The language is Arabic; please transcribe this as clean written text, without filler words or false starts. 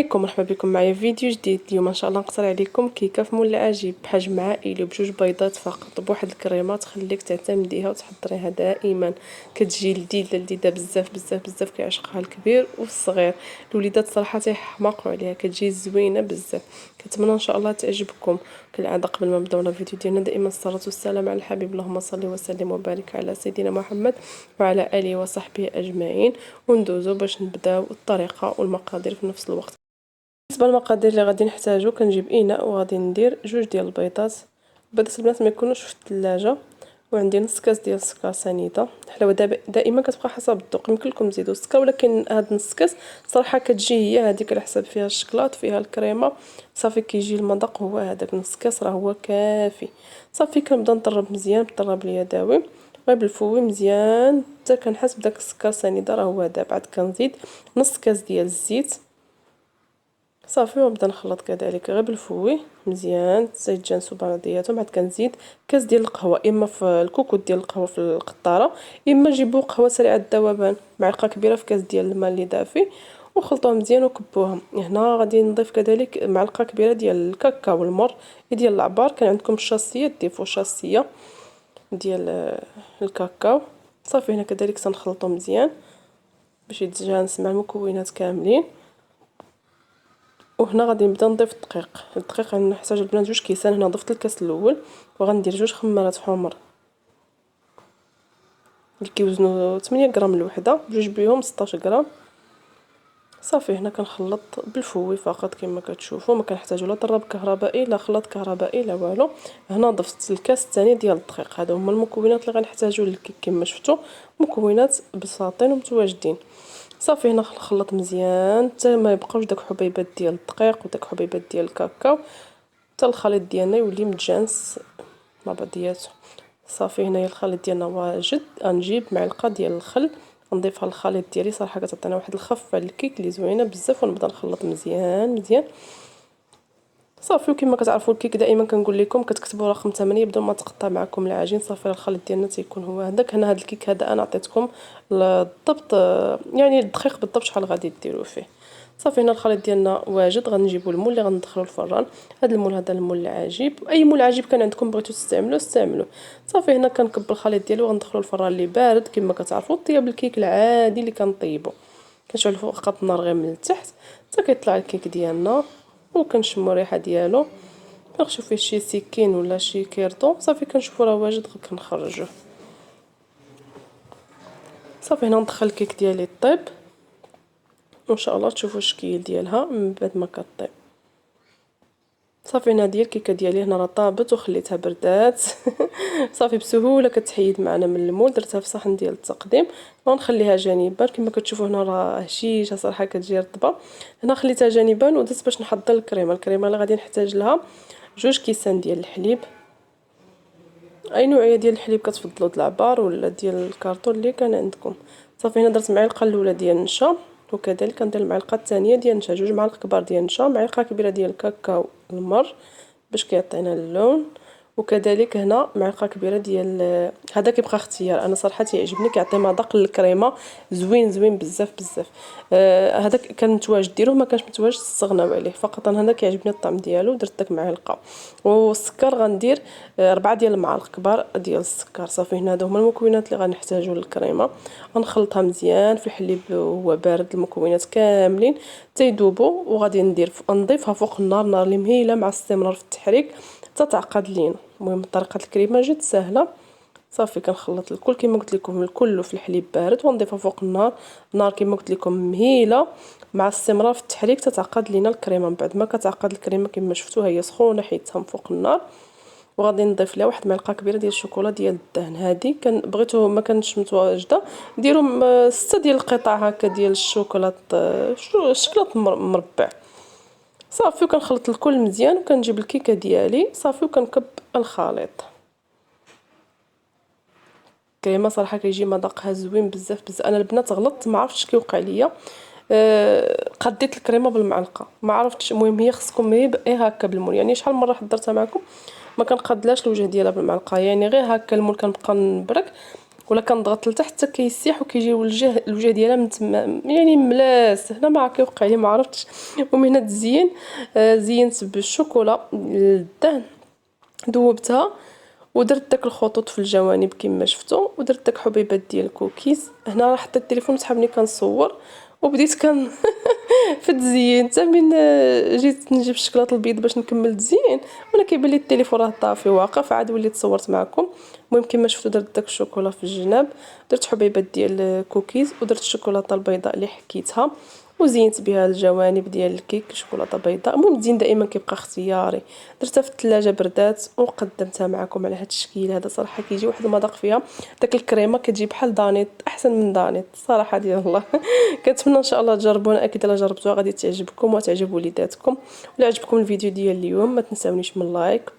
عليكم، مرحبا بكم معايا في فيديو جديد. اليوم ان شاء الله نقترح عليكم كيكه في مول العجيب بحجم عائلي وبجوج بيضات فقط بواحد الكريمه تخليك تعتمديها وتحضريها دائما. كتجي لذيذه بزاف بزاف بزاف، كيعشقها الكبير والصغير. الوليدات صراحه تيحماقوا عليها، كتجي زوينه بزاف. كنتمنى ان شاء الله تعجبكم. كالعاده قبل ما نبداو الفيديو ديالنا دائما الصلاه والسلام على الحبيب، اللهم صل وسلم وبارك على سيدنا محمد وعلى اله وصحبه اجمعين. وندوزو باش نبداو الطريقه والمقادير في نفس الوقت. بالنسبه للمقادير اللي غادي نحتاجو، كنجيب اناء وغادي ندير جوج ديال البيضات. البيضات البنات ما يكونوش في الثلاجه. وعندي نص كاس ديال السكر سنيده. الحلاوه دائما كتبقى حسب الذوق، يمكن لكم تزيدوا السكر، ولكن هاد نص كاس صراحه كتجي هي هذيك على حساب فيها الشكلاط فيها الكريمه. صافي كيجي المذاق هو هذاك نص كاس راه هو كافي. صافي كنبدا نطرب مزيان بالطراب اليدوي غير بالفوي مزيان حتى كنحس بداك السكر سنيده راه هو داب. عاد كنزيد نص كاس ديال الزيت صافي، ونبدا نخلط كذلك غير بالفوي مزيان حتى يتجانسوا بعضياتهم. عاد كنزيد كاس ديال القهوه، اما في الكوكوط ديال القهوه في القطاره، اما جيبوا قهوه سريعه الذوبان. معلقه كبيره في كاس ديال الماء اللي دافي وخلطوها مزيان وكبوها. هنا غادي نضيف كذلك معلقه كبيره ديال الكاكاو المر ديال العبار. كان عندكم الشاصيه ضيفوا شاصيه ديال الكاكاو. صافي هنا كذلك سنخلطو مزيان باش يتجانس مع المكونات كاملين. وهنا غادي نبدا نضيف الدقيق غنحتاج البنات جوج كيسان. هنا ضفت الكاس الاول وغندير جوج خمارات حمر اللي كيوزنوا 8 غرام الوحده، بجوج بيهم 16 غرام. صافي هنا كنخلط بالفوي فقط كما كتشوفوا، ما كنحتاجوا لا طراب كهربائي لا خلاط كهربائي لا والو. هنا ضفت الكاس الثاني ديال الدقيق. هادو هما المكونات اللي غنحتاجوا للكيك كما شفتوا، مكونات بساطين ومتواجدين. صافي هنا نخلط مزيان حتى ما يبقاوش داك حبيبات ديال الدقيق وداك حبيبات ديال الكاكاو، حتى الخليط ديالنا يولي متجانس مع بعضياته. صافي هنايا الخليط ديالنا واجد. غنجيب معلقه ديال الخل نضيفها للخليط ديالي، صراحه كتعطينا واحد الخفه للكيك اللي زوينه بزاف. ونبدا نخلط مزيان مزيان صافي. وكما كتعرفوا الكيك دائما كنقول لكم كتكتبوا رقم 8 بدون ما تقطع معكم العجين. صافي الخليط ديالنا تيكون هو هذاك. هنا هذا الكيك هذا انا عطيتكم الضبط، يعني الدقيق بالضبط شحال غادي ديروا فيه. صافي هنا الخليط ديالنا واجد. غنجيبوا المول اللي غندخلوا الفران. هذا المول هذا المول العجيب، اي مول عجيب كان عندكم بغيتو تستعملوه استعملوه. صافي هنا كنكب الخليط ديالي وغندخلوا الفران اللي بارد. كما كتعرفوا طياب الكيك العادي اللي كنطيبوا، كنشعلوا فقط النار غير من التحت حتى كيطلع الكيك ديالنا وكنشموا الريحه ديالو. كنخشوا فيه شي سكين ولا شي كيرطو. صافي كنشوفوا راه واجد كنخرجوه. صافي هنا ندخل الكيك ديالي طيب وان شاء الله تشوفوا الشكل ديالها من بعد ما كطيب. صافي هنا ديال الكيكه ديالي هنا راه طابت وخليتها بردات صافي بسهوله كتحيد معنا من المول. درتها في صحن ديال التقديم ونخليها جانبا. كما كتشوفوا هنا راه هشيشه صراحه كتجي رطبه. هنا خليتها جانبا ودرت باش نحضر الكريمه اللي غادي نحتاج لها جوج كيسان ديال الحليب. اي نوعيه ديال الحليب كتفضلوا، د العبار ولا ديال الكارطون اللي كان عندكم. صافي هنا درت معلقه الاولى ديال النشا، وكذلك كندير المعلقه الثانيه ديال النشا، جوج معالق كبار ديال النشا، معلقه كبيره ديال الكاكاو المر باش كيعطينا اللون. وكذلك هنا معلقه كبيره ديال هذا كيبقى اختيار. انا صراحه يعجبني كيعطي مذاق للكريمه زوين زوين بزاف بزاف. هذا كان متواجد ديروه، ما كانش متواجد تستغناو عليه. فقط انا هذا كيعجبني الطعم ديالو درت داك معلقه. والسكر غندير 4 ديال المعالق كبار ديال السكر. صافي هنا هادو هما المكونات اللي غنحتاجو للكريمه. غنخلطها مزيان في الحليب وهو بارد المكونات كاملين حتى يذوبوا. وغادي نضيفها فوق النار، نار اللي مهيله مع استمرار في التحريك حتى تعقد لينا. المهم طريقه الكريمه جد سهله. صافي كنخلط الكل كما قلت لكم الكل في الحليب بارد ونضيفها فوق النار. النار كما قلت لكم مهيله مع استمرار في التحريك تتعقد لينا الكريمه. من بعد ما كتعقد الكريمه كما شفتوا هي سخونه حيدتها من فوق النار. وغادي نضيف لها واحد معلقه كبيره ديال الشوكولا ديال الدهن. هذه كان بغيتو ما كانتش متواجده ديروا 6 ديال القطع هكا ديال الشوكولاط، الشوكولاط مربع. صافي وكنخلط الكل مزيان وكنجيب الكيكه ديالي صافي وكنكب الخليط. كريمه صراحه كيجي مذاقها زوين بزاف بزاف. انا البنات غلطت ما عرفتش كيوقع ليا، قديت الكريمه بالمعلقه ما عرفتش. المهم هي خصكم غير هكا بالمول، يعني شحال مره حضرتها معكم ما كنقادلاش الوجه ديالها بالمعلقه، يعني غير هكا المول كنبقى نبرك ولا كنضغط لتحت حتى كيسيح وكيجي الوجه ديالها يعني ملاس. هنا ما كيوقع لي ما عرفتش. ومن هنا تزين زينت بالشوكولا الدهن، ذوبتها ودرت داك الخطوط في الجوانب كما شفتوا، ودرت داك حبيبات ديال الكوكيز. هنا راه حطيت التليفون سحبني كنصور وبديت في التزيين. حتى من جيت نجيب الشكلاط البيض باش نكمل التزيين وانا كيبان لي التليفون راه طافي واقف، عاد وليت صورت معكم. المهم كما شفتوا درت داك الشوكولا في الجناب، درت حبيبات ديال الكوكيز ودرت الشوكولاته البيضاء اللي حكيتها وزينت بها الجوانب ديال الكيك شوكولاته بيضاء. المهم الزين دائما كيبقى اختياري. درتها في الثلاجه بردات وقدمتها معكم على هذا الشكل هذا. صراحه كيجي واحد المذاق فيها، داك الكريمه كتجي بحال دانيت، احسن من دانيت صراحه ديال الله. كنتمنى ان شاء الله تجربونا، اكيد الا جربتوها غادي تعجبكم وتعجب وليداتكم. ولا عجبكم الفيديو ديال اليوم ما تنساونيش من لايك